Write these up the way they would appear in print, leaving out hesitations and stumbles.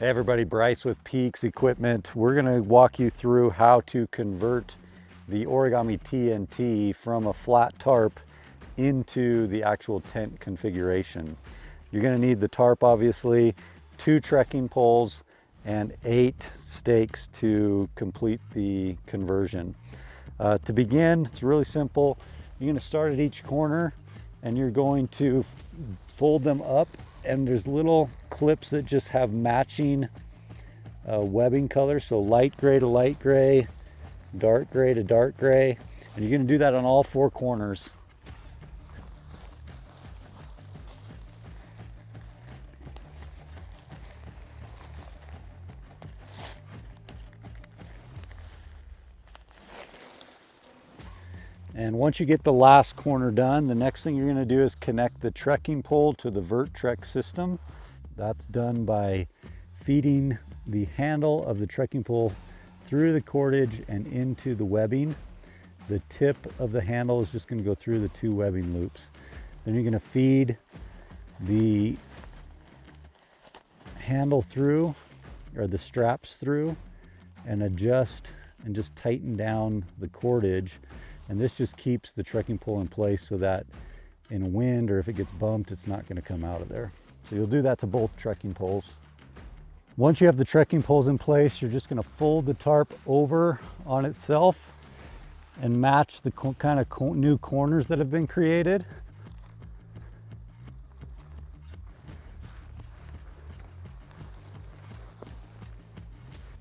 Hey everybody, Bryce with PEAX Equipment. We're gonna walk you through how to convert the Origami TNT from a flat tarp into the actual tent configuration. You're gonna need the tarp, obviously, 2 trekking poles, and 8 stakes to complete the conversion. To begin, it's really simple. You're gonna start at each corner and you're going to fold them up, and there's little clips that just have matching webbing colors. So light gray to light gray, dark gray to dark gray. And you're gonna do that on all 4 corners. And once you get the last corner done, the next thing you're going to do is connect the trekking pole to the Vert-Trek system. That's done by feeding the handle of the trekking pole through the cordage and into the webbing. The tip of the handle is just going to go through the 2 webbing loops. Then you're going to feed the handle through, or the straps through, and adjust and just tighten down the cordage. And this just keeps the trekking pole in place so that in a wind or if it gets bumped, it's not going to come out of there. So you'll do that to both trekking poles. Once you have the trekking poles in place, you're just going to fold the tarp over on itself and match the kind of new corners that have been created.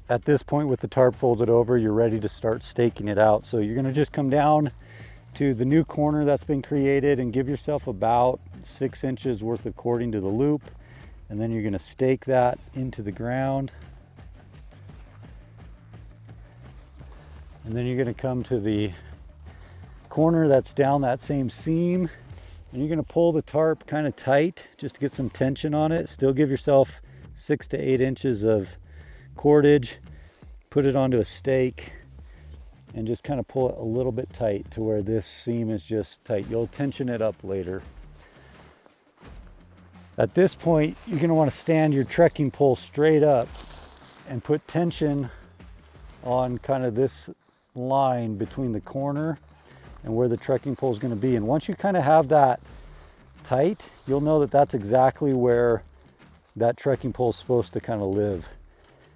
At this point, with the tarp folded over, you're ready to start staking it out. So you're gonna just come down to the new corner that's been created and give yourself about 6 inches worth of cording to the loop. And then you're gonna stake that into the ground. And then you're gonna come to the corner that's down that same seam. And you're gonna pull the tarp kind of tight just to get some tension on it. Still give yourself 6 to 8 inches of cordage, put it onto a stake, and just kind of pull it a little bit tight to where this seam is just tight. You'll tension it up later. At this point, you're going to want to stand your trekking pole straight up and put tension on kind of this line between the corner and where the trekking pole is going to be. And once you kind of have that tight, you'll know that that's exactly where that trekking pole is supposed to kind of live.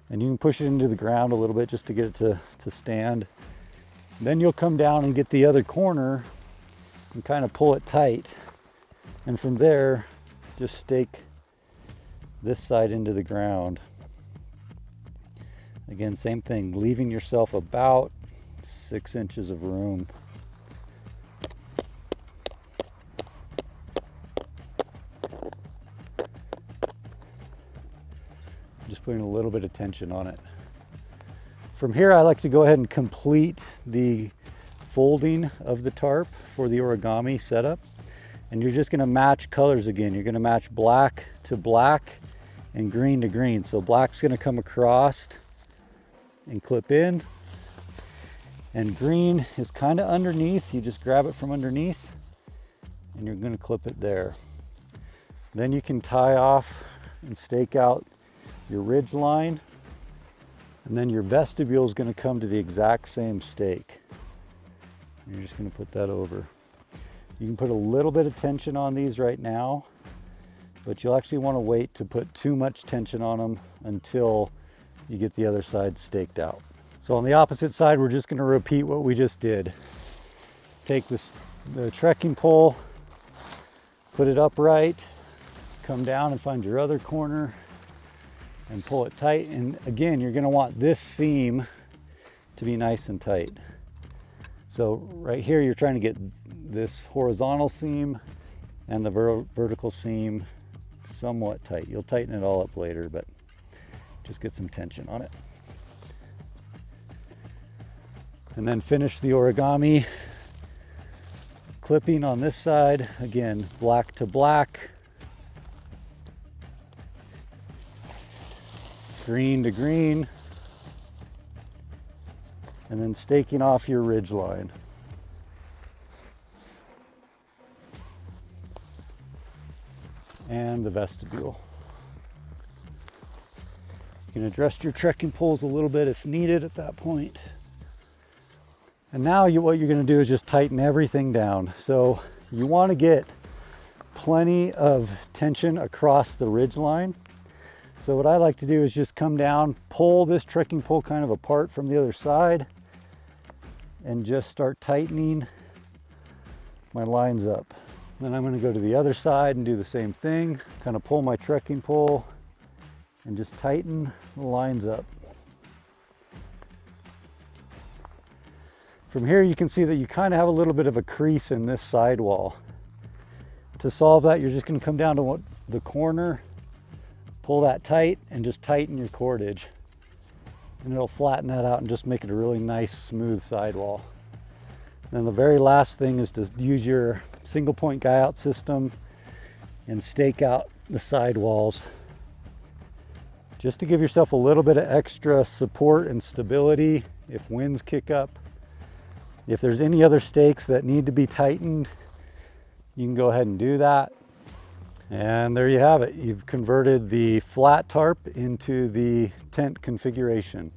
And you can push it into the ground a little bit just to get it to stand. Then you'll come down and get the other corner and kind of pull it tight. And from there, just stake this side into the ground. Again, same thing, leaving yourself about 6 inches of room. Just putting a little bit of tension on it. From here, I like to go ahead and complete the folding of the tarp for the origami setup. And you're just gonna match colors again. You're gonna match black to black and green to green. So black's gonna come across and clip in. And green is kind of underneath. You just grab it from underneath and you're gonna clip it there. Then you can tie off and stake out your ridge line, and then your vestibule is going to come to the exact same stake. You're just going to put that over. You can put a little bit of tension on these right now, but you'll actually want to wait to put too much tension on them until you get the other side staked out. So on the opposite side, we're just going to repeat what we just did. Take the trekking pole, put it upright, come down and find your other corner, and pull it tight. And again, you're going to want this seam to be nice and tight. So right here, you're trying to get this horizontal seam and the vertical seam somewhat tight. You'll tighten it all up later, but just get some tension on it. And then finish the origami clipping on this side. Again, black to black, green to green, and then staking off your ridge line. And the vestibule. can adjust your trekking poles a little bit if needed at that point. And now what you're going to do is just tighten everything down. So you want to get plenty of tension across the ridge line. So what I like to do is just come down, pull this trekking pole kind of apart from the other side, and just start tightening my lines up. Then I'm going to go to the other side and do the same thing, kind of pull my trekking pole and just tighten the lines up. From here you can see that you kind of have a little bit of a crease in this sidewall. To solve that, you're just going to come down to the corner, pull that tight, and just tighten your cordage. And it'll flatten that out and just make it a really nice smooth sidewall. Then the very last thing is to use your single point guy out system and stake out the sidewalls just to give yourself a little bit of extra support and stability if winds kick up. If there's any other stakes that need to be tightened, you can go ahead and do that. And there you have it. You've converted the flat tarp into the tent configuration.